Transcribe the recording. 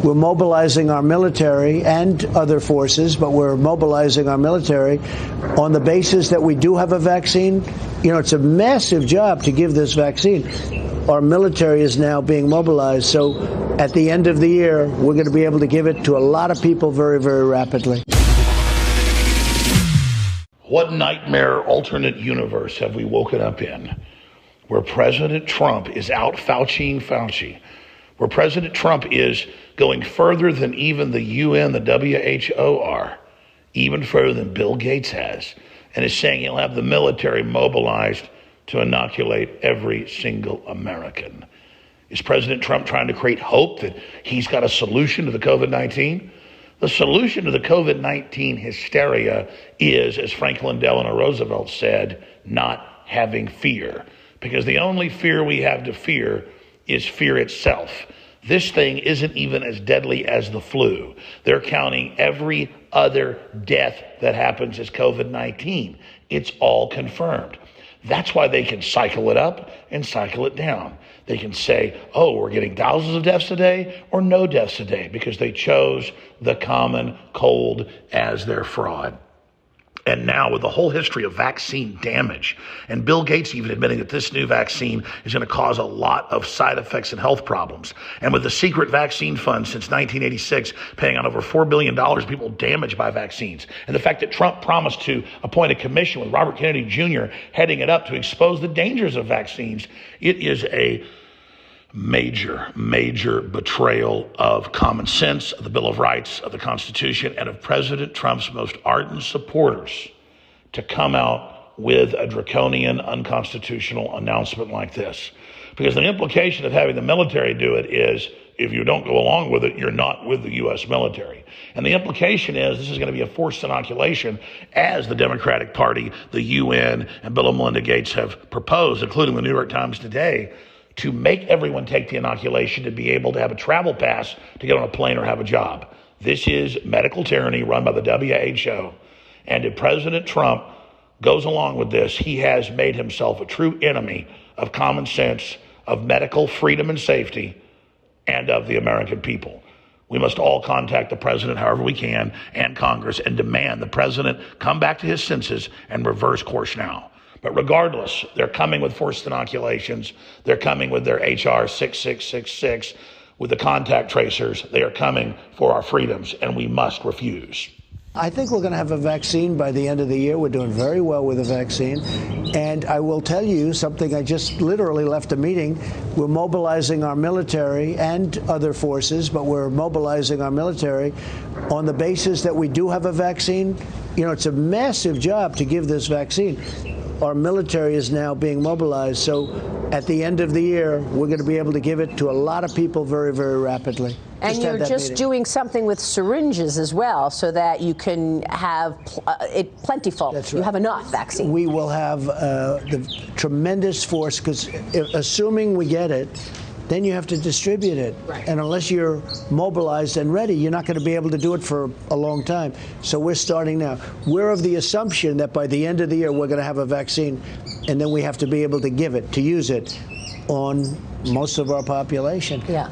We're mobilizing our military and other forces, but we're mobilizing our military on the basis that we do have a vaccine. You know, it's a massive job to give this vaccine. Our military is now being mobilized, so at the end of the year, we're going to be able to give it to a lot of people very, very rapidly. What nightmare alternate universe have we woken up in, where President Trump is out Fauciing Fauci, where President Trump is going further than even the UN, the WHO are, even further than Bill Gates has, and is saying he'll have the military mobilized to inoculate every single American. Is President Trump trying to create hope that he's got a solution to the COVID-19? The solution to the COVID-19 hysteria is, as Franklin Delano Roosevelt said, not having fear. Because the only fear we have to fear is fear itself. This thing isn't even as deadly as the flu. They're counting every other death that happens as COVID-19. It's all confirmed. That's why they can cycle it up and cycle it down. They can say, oh, we're getting thousands of deaths a day or no deaths a day, because they chose the common cold as their fraud. And now with the whole history of vaccine damage, and Bill Gates even admitting that this new vaccine is going to cause a lot of side effects and health problems. And with the secret vaccine fund since 1986 paying out over $4 billion people damaged by vaccines. And the fact that Trump promised to appoint a commission with Robert Kennedy Jr. heading it up to expose the dangers of vaccines, it is a major betrayal of common sense, of the Bill of Rights, of the Constitution, and of President Trump's most ardent supporters to come out with a draconian, unconstitutional announcement like this. Because the implication of having the military do it is, if you don't go along with it, you're not with the U.S. military. And the implication is this is going to be a forced inoculation, as the Democratic Party, the UN, and Bill and Melinda Gates have proposed, including the New York Times today, to make everyone take the inoculation to be able to have a travel pass to get on a plane or have a job. This is medical tyranny run by the WHO. And if President Trump goes along with this, he has made himself a true enemy of common sense, of medical freedom and safety, and of the American people. We must all contact the president however we can, and Congress, and demand the president come back to his senses and reverse course now. But regardless, they're coming with forced inoculations. They're coming with their HR 6666, with the contact tracers. They are coming for our freedoms, and we must refuse. I think we're going to have a vaccine by the end of the year. We're doing very well with the vaccine. And I will tell you something. I just literally left a meeting. We're mobilizing our military and other forces, but we're mobilizing our military on the basis that we do have a vaccine. You know, it's a massive job to give this vaccine. Our military is now being mobilized. So at the end of the year, we're going to be able to give it to a lot of people very, very rapidly. And you're just doing something with syringes as well, so that you can have it plentiful. That's right. You have enough vaccine. We will have the tremendous force, because assuming we get it, then you have to distribute it. Right. And unless you're mobilized and ready, you're not going to be able to do it for a long time. So we're starting now. We're of the assumption that by the end of the year, we're going to have a vaccine, and then we have to be able to give it, to use it on most of our population. Yeah.